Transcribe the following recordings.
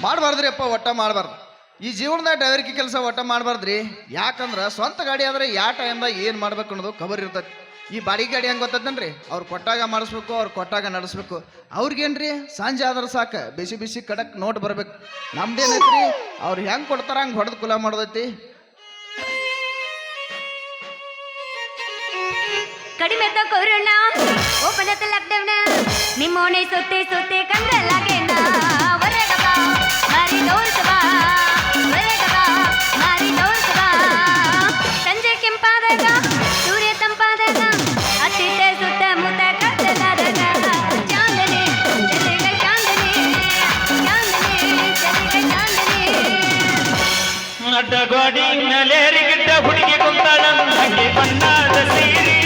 ಮಾಡಬಾರ್ದ್ರಿ ಅಪ್ಪ, ಒಟ್ಟ ಮಾಡಬಾರ್ದು. ಈ ಜೀವನದಾಗ ಡ್ರೈವರ್ಗೆ ಕೆಲಸ ಒಟ್ಟ ಮಾಡಬಾರ್ದ್ರಿ. ಯಾಕಂದ್ರೆ ಸ್ವಂತ ಗಾಡಿ ಆದ್ರೆ ಯಾವ ಟೈಮ್ದಾಗ ಏನು ಮಾಡ್ಬೇಕು ಅನ್ನೋದು ಖಬರ್ ಇರ್ತೈತಿ. ಈ ಬಾಡಿಗೆ ಗಾಡಿ ಹೆಂಗೆ ಗೊತ್ತದನ್ರಿ, ಅವ್ರು ಕೊಟ್ಟಾಗ ಮಾಡಿಸ್ಬೇಕು, ಅವ್ರು ಕೊಟ್ಟಾಗ ನಡೆಸ್ಬೇಕು. ಅವ್ರಿಗೇನ್ರಿ ಸಂಜೆ ಆದ್ರೆ ಸಾಕು ಬಿಸಿ ಬಿಸಿ ಕಡಕ್ ನೋಟ್ ಬರ್ಬೇಕು. ನಮ್ದೇನೈತ್ರಿ, ಅವ್ರು ಹೆಂಗೆ ಕೊಡ್ತಾರ ಹಂಗೆ ಹೊಡೆದು ಕುಲ ಮಾಡೋದೈತಿ. ಕಡಿಮೆ ಕೊರೋಣ ಓಪನ್ ಆದ ಲಾಕ್ಡೌನ್ ನಿಮ್ಮ ಓಣೆ ಸುತ್ತೆ ಸುತ್ತೆ ಕಂಡ್ರಲ್ಲಾಗೇನ ಹೊರಗಬ ಮಾರಿ ತೋರ್ಸಬ ಹೊರಗಬ ಮಾರಿ ತೋರ್ಸಬ ಸಂಜೆ ಕೆಂಪಾದಾಗ ಸೂರ್ಯ ತಂಪಾದಾಗ ಹತ್ತಿದ್ದ ಸುತ್ತ ಮುತ್ತ ಕತ್ತಲಾದಾಗ ಚಾಂದನೆ ಚಂದ್ರಿಕ ಚಾಂದನೆ ಚಾಂದನೆ ಚಂದ್ರಿಕ ಚಾಂದನೆ ಅಡ್ಡಗೋಡಿ ನಲೇರಿಗಿದ್ದ ಹುಡುಗಿ ಕುಂತಾಳ ಹಂಗೆ ಬಣ್ಣದ ಸೀರೆ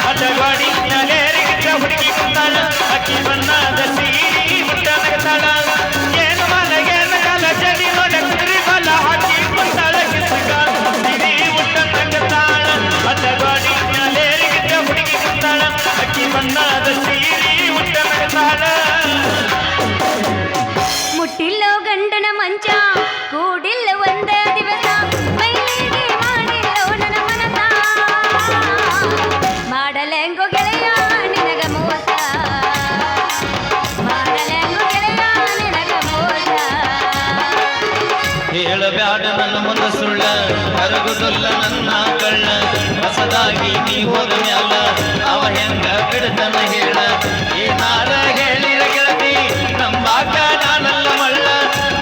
ಅಡ್ಡಗೋಡಿ ನಲೇರಿಗಿದ್ದ ಹುಡುಗಿ ಕುಂತಾಳ ಅಕ್ಕಿ ಬಣ್ಣದ ಸೀರೆ ಮುಟ್ಟ ನಗತಾಳ ಏನು ಮಲಗೇನ ಕಾಲ ಜಡಿ ನೋಡ ಕುದುರೆ ಬಲ ಹಾಕಿ ಕುಂತಾಳ ಕಿಸಕ ಸಿರಿ ಮುಟ್ಟ ನಗತಾಳ ಅಡ್ಡಗೋಡಿ ನಲೇರಿಗಿದ್ದ ಹುಡುಗಿ ಕುಂತಾಳ ಅಕ್ಕಿ ಬಣ್ಣದ ಸೀರೆ ಮುಟ್ಟ ನಗತಾಳ ಮುಟ್ಟಿಲ್ಲೋ ಗಂಡನ ಮಂಚ ಕೂಡಿಲ್ಲ ಒಂದ ದಿವಸ ಮೈಲಿಗೆ ಮಾಡಿಲ್ಲೋ ನನ್ನ ಮನಸ ಮಾಡಲೆಂಗೋ ಗೆಳೆಯ ನಿನಗ ಮೋಸ ಮಾಡಲೆಂಗೋ ಗೆಳೆಯ ನಿನಗ ಮೋಸ ಹೇಳಬ್ಯಾಡ ನನ್ನ ಮುಂದ ಸುಳ್ಳ ಕರಗುದಿಲ್ಲ ನನ್ನ ಕಳ್ಳ ಹೊಸದಾಗಿ ನೀ ಹೋದ ಮ್ಯಾಲ ಅವ ಹೆಂಗ ಬಿಡತನ ಹೇಳ ಏನಾರ ಹೇಳಿರ ಗೆಳತಿ ನಂಬಾಕ ನಾನಲ್ಲ ಮಳ್ಳ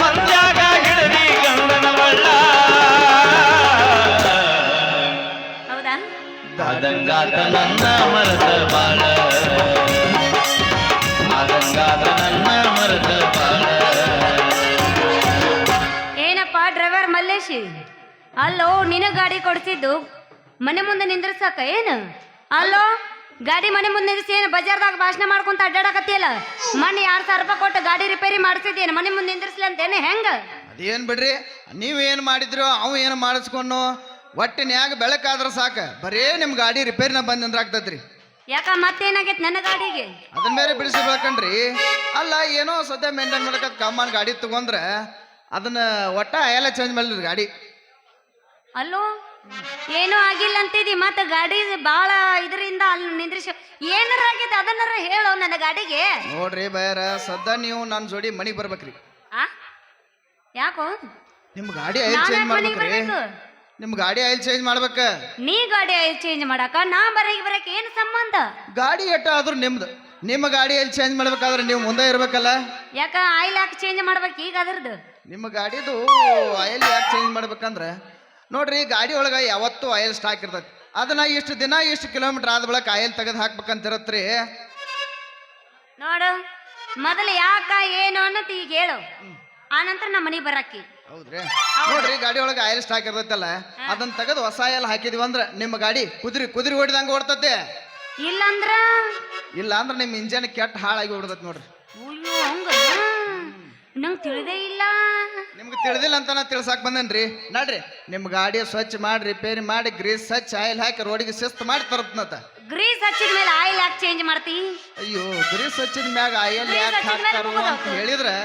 ಮಂದ್ಯಾಗ ಹಿಡದಿ ಗಂಡನ ಮಳ್ಳ ಹೌದಾ ಆದಂಗಾತ ನನ್ನ ಮರದ ಬಾಳ ಆದಂಗಾತ ನನ್ನ ಮರದ ಬಾಳ ಏನಪ್ಪ ಡ್ರೈವರ್ ಮಲ್ಲೇಶ್, ಅಲ್ಲೋ ನಿನ ಗಾಡಿ ಕೊಡ್ಸಿದ್ದು ಮನೆ ಮುಂದೆ ನಿಂದ್ರಸಾಕ ಏನು? ಅಲ್ಲೋ ಗಾಡಿ ಮನೆ ಮುಂದೆ ನಿಂದ್ರಿಸಿ ಏನು ಬಜಾರ್ದಾಗ ಭಾಷಣ ಮಾಡ್ಕೊಂತ ಅಡ್ಡಾಡಕತ್ತಿಯಲ್ಲ, ಮೊನ್ನೆ 2,000 ರೂಪಾಯಿ ಕೊಟ್ಟು ಗಾಡಿ ರಿಪೇರಿ ಮಾಡಿಸಿದ್ದೇನು ಮನೆ ಮುಂದೆ ನಿಂದ್ರಿಸ್ಲಿ ಅಂತೇನೆ ಹೆಂಗ? ಅದೇನು ಬಿಡ್ರಿ, ನೀವೇನು ಮಾಡಿದ್ರು ಅವು ಏನು ಮಾಡಿಸ್ಕೊಂಡು ಒಟ್ಟಿನ್ಯಾಗ ಬೆಳಕಾದ್ರೆ ಸಾಕು, ಬರೇ ನಿಮ್ಮ ಗಾಡಿ ರಿಪೇರಿನ ಬಂದು ನಿಂದ್ರಾಗ್ತೈತ್ರಿ. ಯಾಕ ಮತ್ತೇನಾಗೈತೆ ನನ್ನ ಗಾಡಿಗೆ? ಅದನ್ನ ಬೇರೆ ಬಿಡಿಸಿ ಬೆಳ್ಕಂಡ್ರಿ. ಅಲ್ಲ ಏನೋ ಸದ್ಯ ಮೇಂಟೈನ್ ಮಾಡಕತ್ ಕಾಮನ್ ಗಾಡಿ ತಗೊಂಡ್ರೆ ಅದನ್ನ ಒಟ್ಟ ಎಲ್ಲ ಚೇಂಜ್ ಮಾಡಿದ್ರಿ ಗಾಡಿ. ಅಲ್ಲೋ ಏನೂ ಆಗಿಲ್ಲ ಅಂತಿದಿ, ಮತ್ತೆ ಗಾಡಿ ಭಾಳ ಇದರಿಂದ ಅಲ್ಲಿ ನಿಂದ್ರಿಸಿ ಏನಾರ ಆಗಿದೆ ಅದನ್ನಾರ ಹೇಳು ನನ್ನ ಗಾಡಿಗೆ. ನೋಡ್ರಿ ಬಯರ, ಸದ್ಯ ನೀವು ನನ್ನ ಜೋಡಿ ಮನೆಗೆ ಬರ್ಬೇಕ್ರಿ. ಆ ಯಾಕೋ ನಿಮ್ಮ ಗಾಡಿ ಆಯಿಲ್ ನಾನ್ ಚೇಂಜ್ ಯಾಕ್ ಮನೆಗ್ ಮಾಡ್ಬೇಕ್ರಿ. ಬರ್ಬೇಕು? ನಿಮ್ಮ ಗಾಡಿ ಆಯಿಲ್ ಚೇಂಜ್ ಮಾಡ್ಬೇಕ. ನೀ ಗಾಡಿ ಆಯಿಲ್ ಚೇಂಜ್ ಮಾಡಾಕ ನಾ ಬರಕ್ ಏನು ಸಂಬಂಧ? ಗಾಡಿ ಎಟ್ಟ ಆದ್ರೂ ನಿಮ್ದು, ನಿಮ್ಮ ಗಾಡಿ ಆಯಿಲ್ ಚೇಂಜ್ ಮಾಡ್ಬೇಕಾದ್ರೆ ನೀವು ಮುಂದೆ ಇರ್ಬೇಕಲ್ಲ. ಯಾಕ ಆಯಿಲ್ ಯಾಕೆ ಚೇಂಜ್ ಮಾಡ್ಬೇಕು ಈಗ ಅದ್ರದ್ದು? ನಿಮ್ಮ ಗಾಡಿದು ಆಯಿಲ್ ಯಾಕೆ ಚೇಂಜ್ ಮಾಡ್ಬೇಕಂದ್ರೆ ನೋಡ್ರಿ, ಗಾಡಿ ಒಳಗೆ ಯಾವತ್ತೂ ಆಯಿಲ್ ಸ್ಟಾಕ್ ಇರ್ತೈತಿ. ಅದನ್ನ ಇಷ್ಟು ದಿನ ಇಷ್ಟು ಕಿಲೋಮೀಟರ್ ಆದ ಬಳಿಕ ಆಯಿಲ್ ತೆಗೆದು ಹಾಕ್ಬೇಕಂತಿರತ್ರಿ. ನೋಡು ಮೊದಲು ಯಾಕ ಏನು ಅನ್ನೋದು ಈಗ ಹೇಳು, ಆ ನಂತರ ನಮ್ಮ ಮನೆಗೆ ಬರಾಕಿ. ಹೌದ್ರಿ, ನೋಡ್ರಿ ಗಾಡಿ ಒಳಗೆ ಆಯಿಲ್ ಸ್ಟಾಕ್ ಇರ್ತೈತಲ್ಲ, ಅದನ್ನ ತೆಗೆದು ಹೊಸ ಆಯಿಲ್ ಹಾಕಿದ್ವಿ ಅಂದ್ರೆ ನಿಮ್ಮ ಗಾಡಿ ಕುದುರೆ ಹೊಡಿದಂಗ ಓಡ್ತತೆ. ಇಲ್ಲಂದ್ರ ಇಲ್ಲ ಅಂದ್ರೆ ನಿಮ್ಮ ಇಂಜನ್ ಕೆಟ್ಟ ಹಾಳಾಗಿ ಹೊಡ್ತೈತಿ ನೋಡ್ರಿ. ಅಯ್ಯೋ ಹಂಗ ನಂಗೆ ತಿಳಿದೇ ಇಲ್ಲ. ನಿಮ್ಗೆ ತಿಳಿದಿಲ್ಲ ಅಂತ ನಾ ತಿಳ್ಸಾಕ್ ಬಂದೇನ್ರಿ. ನೋಡ್ರಿ ನಿಮ್ಮ ಗಾಡಿ ಸ್ವಚ್ಛ ಮಾಡಿ ರಿಪೇರಿ ಮಾಡಿ ಗ್ರೀಸ್ ಹಚ್ಚಿ ಆಯಿಲ್ ಹಾಕಿ ರೋಡಿಗೆ ಶಿಸ್ತು ಮಾಡಿ ತರತ್ನತ. ಗ್ರೀಸ್ ಹಚ್ಚಿದ ಮೇಲೆ ಆಯಿಲ್ ಯಾಕೆ ಚೇಂಜ್ ಮಾಡ್ತಿ? ಅಯ್ಯೋ, ಗ್ರೀಸ್ ಹಚ್ಚಿದ ಮ್ಯಾಗ ಆಯಿಲ್ ಯಾಕೆ ಹಾಕ್ತಾರೋ ಅಂತ ಹೇಳಿದ್ರೆ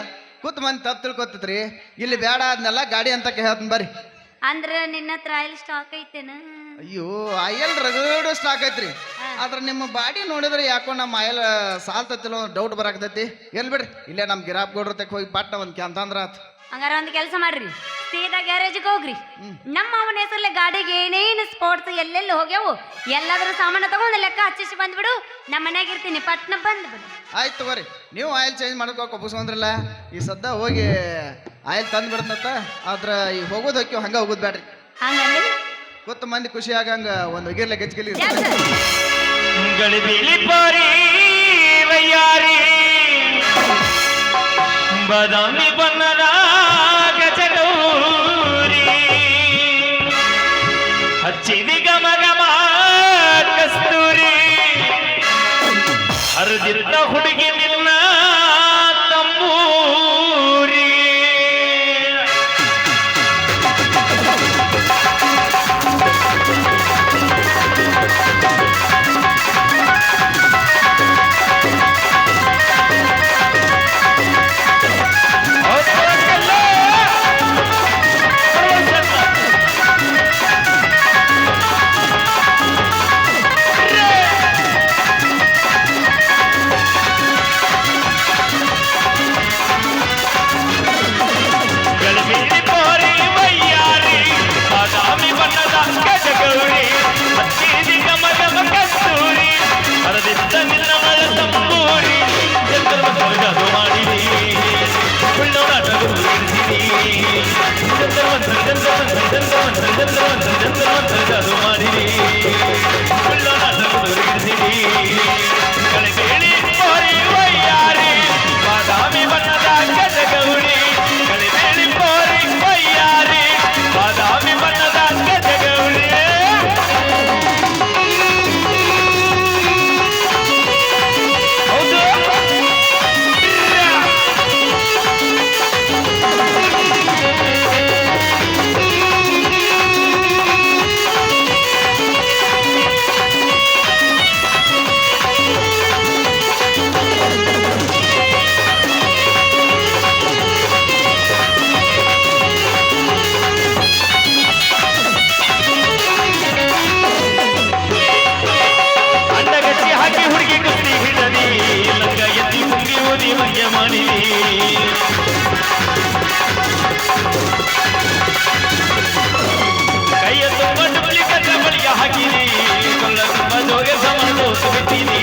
ಕೂತ್ ಮಂದಿ ತಪ್ಪು ತಿಳ್ಕೊತೈತ್ರಿ. ಇಲ್ಲಿ ಬೇಡ ಅದನ್ನೆಲ್ಲ ಗಾಡಿ ಅಂತ ಹೇಳ್ತೀನಿ ಬರ್ರಿ. ಅಂದ್ರೆ ನಿನ್ನ ಹತ್ರ ಆಯಿಲ್ ಸ್ಟಾಕ್ ಐತೇನ? ಅಯ್ಯೋ, ಆಯಿಲ್ ರಗಡು ಸ್ಟಾಕ್ ಐತ್ರಿ. ಆದ್ರೆ ನಿಮ್ಮ ಬಾಡಿ ನೋಡಿದ್ರೆ ಯಾಕೋ ನಮ್ಮ ಆಯಿಲ್ ಸಾಲ್ತತಿಲ್ಲ ಡೌಟ್ ಬರಾಕತೈತಿ. ಎಲ್ಲಿ ಬಿಡ್ರಿ, ಇಲ್ಲೇ ನಮ್ಮ ಗಿರಾಪ್ ಗೋಡ್ರ ತಕ್ಕ ಹೋಗಿ ಪಟ್ಟ ಒಂದು ಕ್ಯಾಂತಂದ್ರ ಆತು. ಹಂಗಾರ ಒಂದು ಕೆಲಸ ಮಾಡ್ರಿ, ಸೀದಾ ಗ್ಯಾರೇಜ್ಗೆ ಹೋಗ್ರಿ. ನಮ್ಮ ಅವನ ಹೆಸರಲ್ಲೇ ಗಾಡಿಗೆ ಏನೇನು ಸ್ಪೋರ್ಟ್ಸ್ ಎಲ್ಲೆಲ್ಲಿ ಹೋಗ್ಯಾವು ಎಲ್ಲಾದ್ರೂ ಸಾಮಾನು ತಗೊಂಡು ಲೆಕ್ಕ ಹಚ್ಚಿಸಿ ಬಂದ್ಬಿಡು. ನಮ್ಮ ಮನ್ಯಾಗ ಇರ್ತೀನಿ, ಪಟ್ನ ಬಂದ್ಬಿಡು. ಆಯ್ತು ತಗೋರಿ, ನೀವು ಆಯಿಲ್ ಚೇಂಜ್ ಮಾಡ್ಕೋಕೆ ಒಪ್ಪಿಸ್ಕೊಂಡ್ರಲ್ಲ, ಈ ಸದ್ದ ಹೋಗಿ ಆಯಿಲ್ ತಂದು ಬಿಡ್ತಂತ. ಆದ್ರೆ ಈ ಹೋಗೋದು ಹೋಗ್ಯವು ಹಂಗೆ ಹೋಗೋದು ಬೇಡ್ರಿ. ಹಂಗಂದ್ರೆ ಗೊತ್ತ ಮಂದಿ ಖುಷಿ ಆಗಂಗ ಒಂದು ಗಿರ್ಲೆ ಗೆಜ್ಗಿಲಿ ಗಳಿಬಿಲಿ ಪಾರಿ ವಯ್ಯಾರಿ ಬದಾಮಿ ಬಣ್ಣದ ಗಜಗೌರಿ ಹಚ್ಚಿದಿ ಗಮ ಗಮ ಕಸ್ತೂರಿ ಹರಿದಿದ್ದ ಹುಡುಗಿ ನಿನ್ನ ತಂಬೂರಿ ಜಾದು ಮಾಡಿರಿ ಕಳೆಬೇಳಿ ಪೋರಿ ವಯ್ಯಾರಿ ಬಾದಾಮಿ ಬಣ್ಣದ ಗಜಗೌಳಿ ಕಳೆಬೇಳಿ ಪೋರಿ ವಯ್ಯಾರಿ ಬಾದಾಮಿ ಬಣ್ಣದ ಗಜಗೌಳಿ ಹೌದು ಅಂಡಗಟ್ಟಿ ಹಾಕಿ ಹುಡುಗಿ ಕುಸ್ತಿ ಹಿಡದಿ ಲಂಗ ಎತ್ತಿ ಕುಂಗಿ ಓದಿ ಮಂಗ್ಯ ಮಾಡಿರಿ ಕೈಯ ತುಂಬ ಡುಪ್ಲಿಕೇಟ್ ಬಳಿಗೆ ಹಾಕಿರಿ ಕೊಳ್ಳ ತುಂಬ ಜೋಗೆ ಸಮಾನ ದೋಸು ಬಿಟ್ಟಿರಿ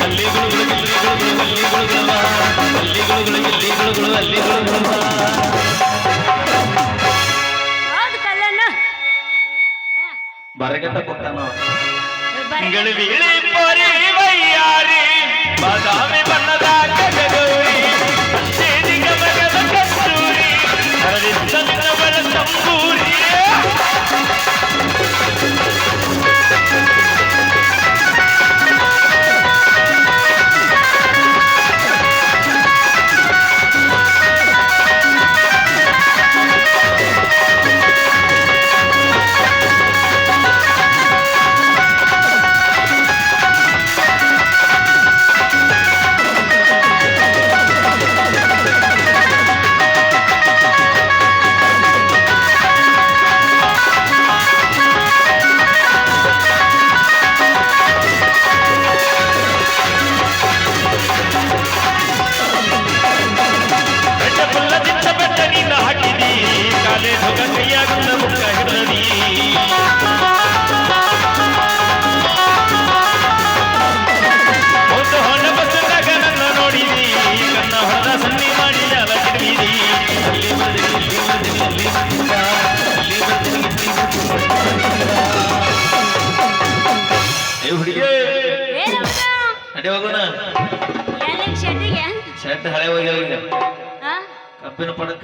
ಅಲ್ಲಿ ಗುಳುಗುಳು ಗಿಲ್ಲಿ ಗುಳುಗುಳು ಅಲ್ಲಿ ಗುಳುಗುಳುವ ಅಲ್ಲಿ ಗುಳುಗುಳು ಗಿಲ್ಲಿ ಗುಳುಗುಳು ಅಲ್ಲಿ ಗುಳುಗುಳುವ ಹೌದು ಕಲ್ಲಣ್ಣ ಬರಗಟ್ಟ ಕೊಟ್ಟಾನ ಗಳಿಬೀಳಿ ಪೋರಿ ವಯ್ಯಾರಿ ಬಾದಾಮಿ ಬಣ್ಣದ ಗಜಗೌರಿ ಹಚ್ಚೇದಿ ಗಮಗದ ಕಸ್ತೂರಿ ಹರದಿದ್ದ ನಿನ್ನವಳ ತಂಬೂರಿ ಬೆಟ್ಟ ಪುಲ್ಲದಿದ್ದ ಬೆಟ್ಟ ನೀನು ಹಾಕಿದಿ ಕಾಲೇ ಹೊಗ ಕೈಯಾಗುತ್ತ ಮುಖ ಹಿಡದಿ ಒಂದು ಹೊಂಡ ಬಸ್ಸದಾಗ ನನ್ನ ನೋಡಿದಿ ಕನ್ನ ಹೊಡೆದ ಸನ್ನಿ ಮಾಡಿ ಜಾಲ ಕೆಡವಿದಿ ಅಲ್ಲಿ ಬರ್ದಿನಿ ಅಲ್ಲಿ ಬರ್ದಿನಿ ಅಲ್ಲಿ ಬರ್ದಿನಿ ಏ ಹುಡುಗಿ ನಡಿ ಹೋಗೋಣ ಎಲ್ಲಿಗೆ ಶೆಟ್ಟಿಗೆ ಶರ್ಟ್ ಹಳೆ ಹೋಗ್ಯಾವ ಈಗ ಹಾ ಕಬ್ಬಿನ ಪಡಕ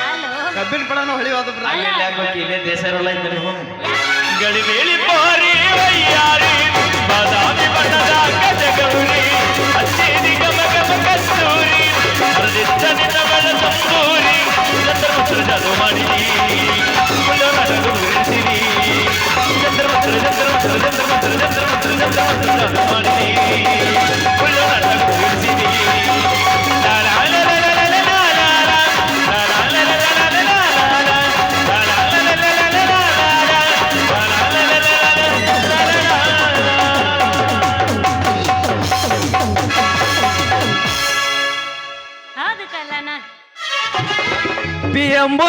ಹಲೋ ಕಬ್ಬಿನ ಪಡನು ಹೊಳಿ ಹೋದ ಅಲ್ಲಿ ಆಗ್ಬೇಕು ಇಲ್ಲೇ ದೇಶ ಇರೋಲ್ಲ ಇದ್ದಾರೆ ಗಳಿಬೇಳಿ ಪೋರಿ ವಯ್ಯಾರಿ ಬಾದಾಮಿ ಬಣ್ಣದ ಗಜಗೌರಿ ಹಚ್ಚೇದಿ ಗಮ ಗಮ ಕಸ್ತೂರಿ ಹರದಿದ್ದ ನಿನ್ನವಳ ತಂಬೂರಿ ಚಂದ್ರಮುತ್ರ ಜಾದು ಮಾಡಿರಿ ಕುಳ್ಳನಾಟಕ ಉಳಿಸಿರಿ ಚಂದ್ರಮುತ್ರ ಚಂದ್ರಮುತ್ರ ಚಂದ್ರಮುತ್ರ ಚಂದ್ರಮುತ್ರ ಚಂದ್ರಮುತ್ರ ಜಾದು ಮಾಡಿರಿ ಕುಳ್ಳನಾಟಕ ಉಳಿಸಿರಿ ಹೌದು ಕಲ್ಲಣ್ಣ ಎಂಬ